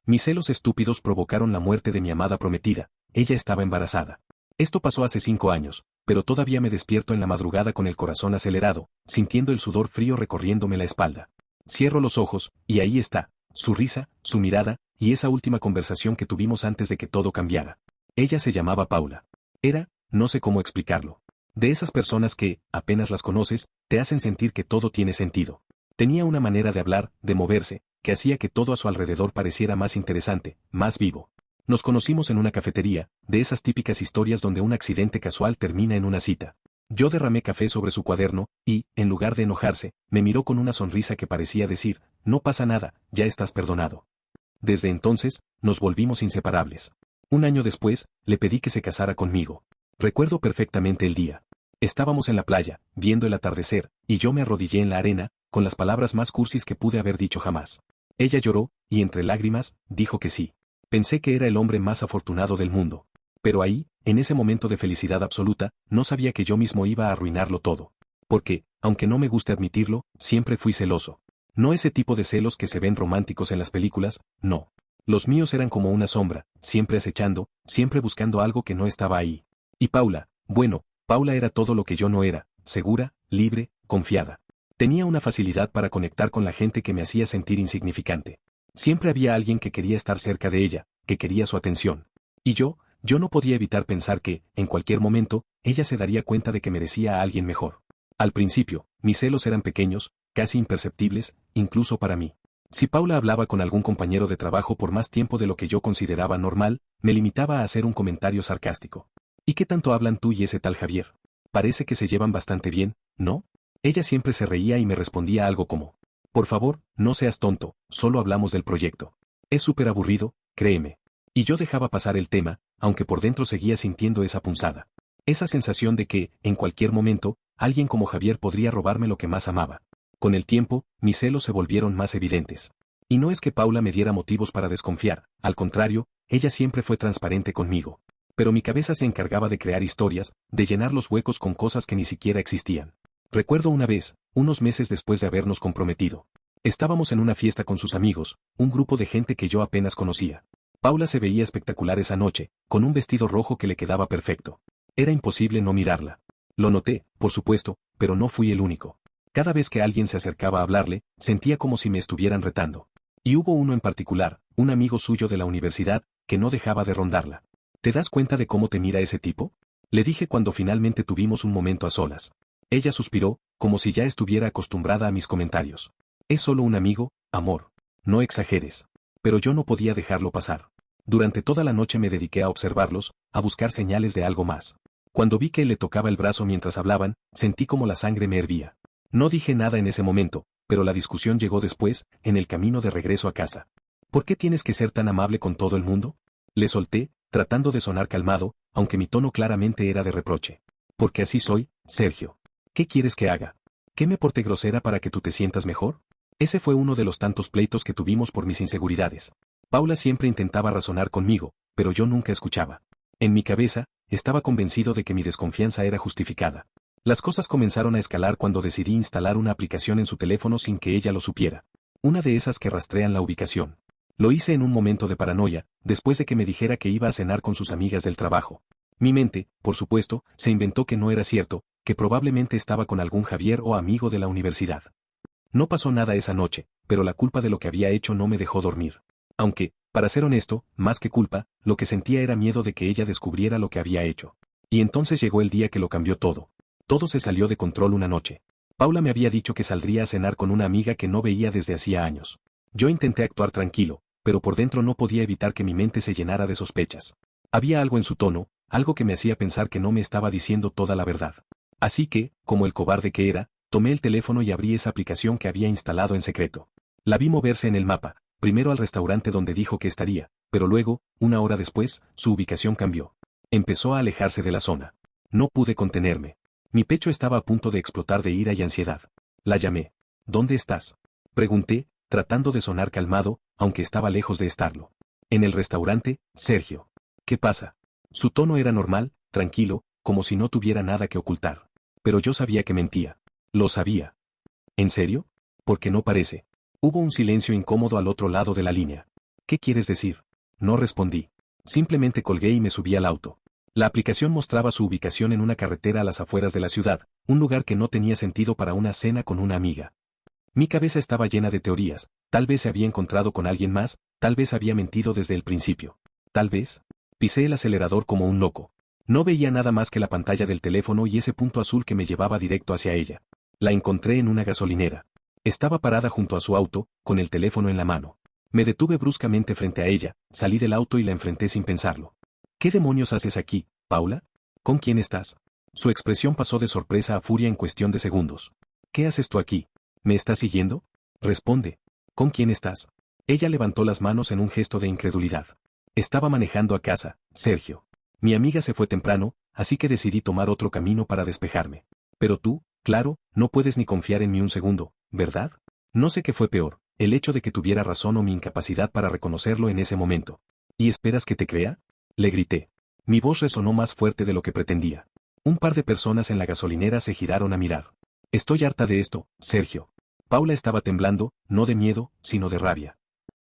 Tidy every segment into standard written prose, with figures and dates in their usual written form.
Mis celos estúpidos provocaron la muerte de mi amada prometida. Ella estaba embarazada. Esto pasó hace 5 años, pero todavía me despierto en la madrugada con el corazón acelerado, sintiendo el sudor frío recorriéndome la espalda. Cierro los ojos, y ahí está, su risa, su mirada, y esa última conversación que tuvimos antes de que todo cambiara. Ella se llamaba Paula. Era, no sé cómo explicarlo. De esas personas que, apenas las conoces, te hacen sentir que todo tiene sentido. Tenía una manera de hablar, de moverse, que hacía que todo a su alrededor pareciera más interesante, más vivo. Nos conocimos en una cafetería, de esas típicas historias donde un accidente casual termina en una cita. Yo derramé café sobre su cuaderno, y, en lugar de enojarse, me miró con una sonrisa que parecía decir, no pasa nada, ya estás perdonado. Desde entonces, nos volvimos inseparables. Un año después, le pedí que se casara conmigo. Recuerdo perfectamente el día. Estábamos en la playa, viendo el atardecer, y yo me arrodillé en la arena, con las palabras más cursis que pude haber dicho jamás. Ella lloró, y entre lágrimas, dijo que sí. Pensé que era el hombre más afortunado del mundo. Pero ahí, en ese momento de felicidad absoluta, no sabía que yo mismo iba a arruinarlo todo. Porque, aunque no me guste admitirlo, siempre fui celoso. No ese tipo de celos que se ven románticos en las películas, no. Los míos eran como una sombra, siempre acechando, siempre buscando algo que no estaba ahí. Y Paula, bueno, Paula era todo lo que yo no era, segura, libre, confiada. Tenía una facilidad para conectar con la gente que me hacía sentir insignificante. Siempre había alguien que quería estar cerca de ella, que quería su atención. Y yo no podía evitar pensar que, en cualquier momento, ella se daría cuenta de que merecía a alguien mejor. Al principio, mis celos eran pequeños, casi imperceptibles, incluso para mí. Si Paula hablaba con algún compañero de trabajo por más tiempo de lo que yo consideraba normal, me limitaba a hacer un comentario sarcástico. ¿Y qué tanto hablan tú y ese tal Javier? Parece que se llevan bastante bien, ¿no? Ella siempre se reía y me respondía algo como, por favor, no seas tonto, solo hablamos del proyecto. Es súper aburrido, créeme. Y yo dejaba pasar el tema, aunque por dentro seguía sintiendo esa punzada. Esa sensación de que, en cualquier momento, alguien como Javier podría robarme lo que más amaba. Con el tiempo, mis celos se volvieron más evidentes. Y no es que Paula me diera motivos para desconfiar, al contrario, ella siempre fue transparente conmigo. Pero mi cabeza se encargaba de crear historias, de llenar los huecos con cosas que ni siquiera existían. Recuerdo una vez, unos meses después de habernos comprometido. Estábamos en una fiesta con sus amigos, un grupo de gente que yo apenas conocía. Paula se veía espectacular esa noche, con un vestido rojo que le quedaba perfecto. Era imposible no mirarla. Lo noté, por supuesto, pero no fui el único. Cada vez que alguien se acercaba a hablarle, sentía como si me estuvieran retando. Y hubo uno en particular, un amigo suyo de la universidad, que no dejaba de rondarla. ¿Te das cuenta de cómo te mira ese tipo? Le dije cuando finalmente tuvimos un momento a solas. Ella suspiró, como si ya estuviera acostumbrada a mis comentarios. Es solo un amigo, amor. No exageres. Pero yo no podía dejarlo pasar. Durante toda la noche me dediqué a observarlos, a buscar señales de algo más. Cuando vi que él le tocaba el brazo mientras hablaban, sentí como la sangre me hervía. No dije nada en ese momento, pero la discusión llegó después, en el camino de regreso a casa. ¿Por qué tienes que ser tan amable con todo el mundo? Le solté, tratando de sonar calmado, aunque mi tono claramente era de reproche. Porque así soy, Sergio. ¿Qué quieres que haga? ¿Que me porte grosera para que tú te sientas mejor? Ese fue uno de los tantos pleitos que tuvimos por mis inseguridades. Paula siempre intentaba razonar conmigo, pero yo nunca escuchaba. En mi cabeza, estaba convencido de que mi desconfianza era justificada. Las cosas comenzaron a escalar cuando decidí instalar una aplicación en su teléfono sin que ella lo supiera. Una de esas que rastrean la ubicación. Lo hice en un momento de paranoia, después de que me dijera que iba a cenar con sus amigas del trabajo. Mi mente, por supuesto, se inventó que no era cierto, que probablemente estaba con algún Javier o amigo de la universidad. No pasó nada esa noche, pero la culpa de lo que había hecho no me dejó dormir. Aunque, para ser honesto, más que culpa, lo que sentía era miedo de que ella descubriera lo que había hecho. Y entonces llegó el día que lo cambió todo. Todo se salió de control una noche. Paula me había dicho que saldría a cenar con una amiga que no veía desde hacía años. Yo intenté actuar tranquilo, pero por dentro no podía evitar que mi mente se llenara de sospechas. Había algo en su tono, algo que me hacía pensar que no me estaba diciendo toda la verdad. Así que, como el cobarde que era, tomé el teléfono y abrí esa aplicación que había instalado en secreto. La vi moverse en el mapa, primero al restaurante donde dijo que estaría, pero luego, una hora después, su ubicación cambió. Empezó a alejarse de la zona. No pude contenerme. Mi pecho estaba a punto de explotar de ira y ansiedad. La llamé. ¿Dónde estás? Pregunté, tratando de sonar calmado, aunque estaba lejos de estarlo. En el restaurante, Sergio. ¿Qué pasa? Su tono era normal, tranquilo, como si no tuviera nada que ocultar. Pero yo sabía que mentía. Lo sabía. ¿En serio? Porque no parece. Hubo un silencio incómodo al otro lado de la línea. ¿Qué quieres decir? No respondí. Simplemente colgué y me subí al auto. La aplicación mostraba su ubicación en una carretera a las afueras de la ciudad, un lugar que no tenía sentido para una cena con una amiga. Mi cabeza estaba llena de teorías, tal vez se había encontrado con alguien más, tal vez había mentido desde el principio. Tal vez. Pisé el acelerador como un loco. No veía nada más que la pantalla del teléfono y ese punto azul que me llevaba directo hacia ella. La encontré en una gasolinera. Estaba parada junto a su auto, con el teléfono en la mano. Me detuve bruscamente frente a ella, salí del auto y la enfrenté sin pensarlo. ¿Qué demonios haces aquí, Paula? ¿Con quién estás? Su expresión pasó de sorpresa a furia en cuestión de segundos. ¿Qué haces tú aquí? ¿Me estás siguiendo? Responde. ¿Con quién estás? Ella levantó las manos en un gesto de incredulidad. Estaba manejando a casa, Sergio. Mi amiga se fue temprano, así que decidí tomar otro camino para despejarme. Pero tú, claro, no puedes ni confiar en mí un segundo, ¿verdad? No sé qué fue peor, el hecho de que tuviera razón o mi incapacidad para reconocerlo en ese momento. ¿Y esperas que te crea? Le grité. Mi voz resonó más fuerte de lo que pretendía. Un par de personas en la gasolinera se giraron a mirar. Estoy harta de esto, Sergio. Paula estaba temblando, no de miedo, sino de rabia.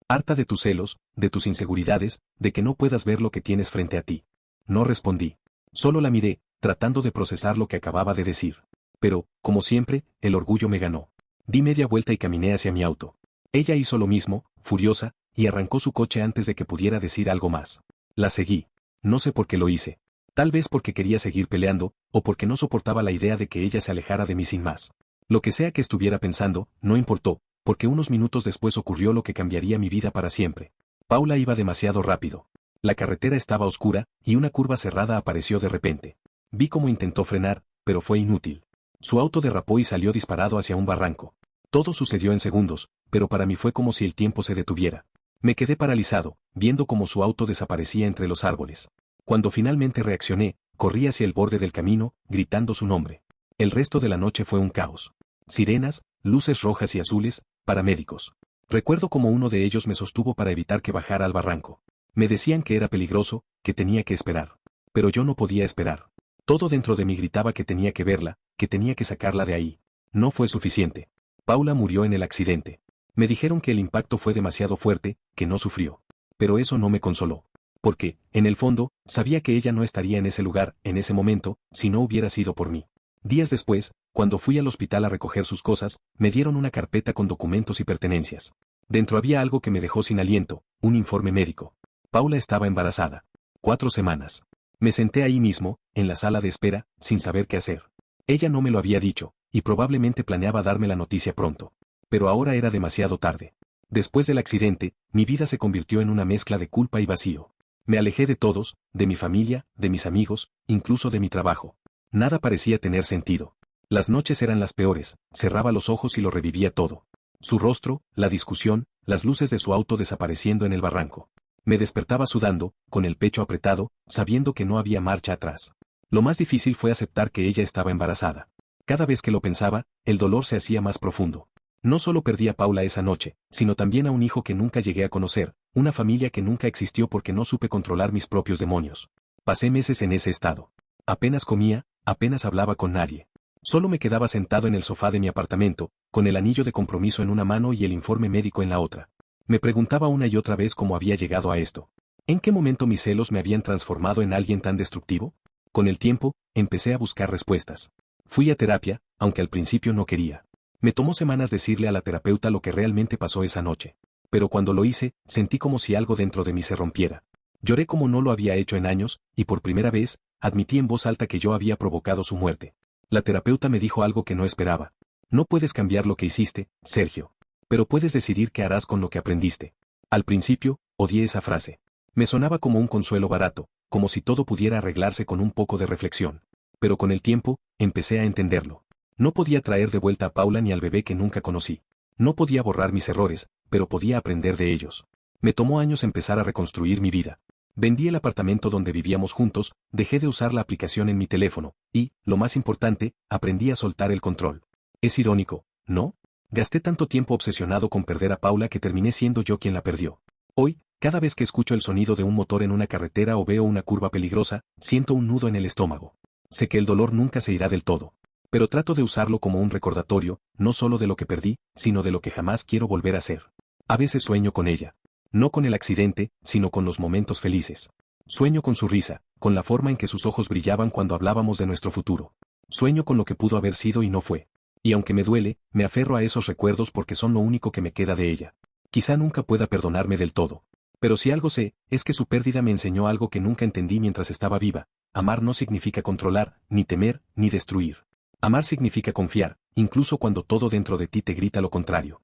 Harta de tus celos, de tus inseguridades, de que no puedas ver lo que tienes frente a ti. No respondí. Solo la miré, tratando de procesar lo que acababa de decir. Pero, como siempre, el orgullo me ganó. Di media vuelta y caminé hacia mi auto. Ella hizo lo mismo, furiosa, y arrancó su coche antes de que pudiera decir algo más. La seguí. No sé por qué lo hice. Tal vez porque quería seguir peleando, o porque no soportaba la idea de que ella se alejara de mí sin más. Lo que sea que estuviera pensando, no importó, porque unos minutos después ocurrió lo que cambiaría mi vida para siempre. Paula iba demasiado rápido. La carretera estaba oscura, y una curva cerrada apareció de repente. Vi cómo intentó frenar, pero fue inútil. Su auto derrapó y salió disparado hacia un barranco. Todo sucedió en segundos, pero para mí fue como si el tiempo se detuviera. Me quedé paralizado, viendo cómo su auto desaparecía entre los árboles. Cuando finalmente reaccioné, corrí hacia el borde del camino, gritando su nombre. El resto de la noche fue un caos. Sirenas, luces rojas y azules, paramédicos. Recuerdo cómo uno de ellos me sostuvo para evitar que bajara al barranco. Me decían que era peligroso, que tenía que esperar. Pero yo no podía esperar. Todo dentro de mí gritaba que tenía que verla, que tenía que sacarla de ahí. No fue suficiente. Paula murió en el accidente. Me dijeron que el impacto fue demasiado fuerte, que no sufrió. Pero eso no me consoló. Porque, en el fondo, sabía que ella no estaría en ese lugar, en ese momento, si no hubiera sido por mí. Días después, cuando fui al hospital a recoger sus cosas, me dieron una carpeta con documentos y pertenencias. Dentro había algo que me dejó sin aliento, un informe médico. Paula estaba embarazada. 4 semanas. Me senté ahí mismo, en la sala de espera, sin saber qué hacer. Ella no me lo había dicho, y probablemente planeaba darme la noticia pronto. Pero ahora era demasiado tarde. Después del accidente, mi vida se convirtió en una mezcla de culpa y vacío. Me alejé de todos, de mi familia, de mis amigos, incluso de mi trabajo. Nada parecía tener sentido. Las noches eran las peores, cerraba los ojos y lo revivía todo. Su rostro, la discusión, las luces de su auto desapareciendo en el barranco. Me despertaba sudando, con el pecho apretado, sabiendo que no había marcha atrás. Lo más difícil fue aceptar que ella estaba embarazada. Cada vez que lo pensaba, el dolor se hacía más profundo. No solo perdí a Paula esa noche, sino también a un hijo que nunca llegué a conocer, una familia que nunca existió porque no supe controlar mis propios demonios. Pasé meses en ese estado. Apenas comía, apenas hablaba con nadie. Solo me quedaba sentado en el sofá de mi apartamento, con el anillo de compromiso en una mano y el informe médico en la otra. Me preguntaba una y otra vez cómo había llegado a esto. ¿En qué momento mis celos me habían transformado en alguien tan destructivo? Con el tiempo, empecé a buscar respuestas. Fui a terapia, aunque al principio no quería. Me tomó semanas decirle a la terapeuta lo que realmente pasó esa noche. Pero cuando lo hice, sentí como si algo dentro de mí se rompiera. Lloré como no lo había hecho en años, y por primera vez, admití en voz alta que yo había provocado su muerte. La terapeuta me dijo algo que no esperaba. No puedes cambiar lo que hiciste, Sergio. Pero puedes decidir qué harás con lo que aprendiste. Al principio, odié esa frase. Me sonaba como un consuelo barato, como si todo pudiera arreglarse con un poco de reflexión. Pero con el tiempo, empecé a entenderlo. No podía traer de vuelta a Paula ni al bebé que nunca conocí. No podía borrar mis errores, pero podía aprender de ellos. Me tomó años empezar a reconstruir mi vida. Vendí el apartamento donde vivíamos juntos, dejé de usar la aplicación en mi teléfono, y, lo más importante, aprendí a soltar el control. Es irónico, ¿no? Gasté tanto tiempo obsesionado con perder a Paula que terminé siendo yo quien la perdió. Hoy, cada vez que escucho el sonido de un motor en una carretera o veo una curva peligrosa, siento un nudo en el estómago. Sé que el dolor nunca se irá del todo. Pero trato de usarlo como un recordatorio, no solo de lo que perdí, sino de lo que jamás quiero volver a ser. A veces sueño con ella. No con el accidente, sino con los momentos felices. Sueño con su risa, con la forma en que sus ojos brillaban cuando hablábamos de nuestro futuro. Sueño con lo que pudo haber sido y no fue. Y aunque me duele, me aferro a esos recuerdos porque son lo único que me queda de ella. Quizá nunca pueda perdonarme del todo. Pero si algo sé, es que su pérdida me enseñó algo que nunca entendí mientras estaba viva. Amar no significa controlar, ni temer, ni destruir. Amar significa confiar, incluso cuando todo dentro de ti te grita lo contrario.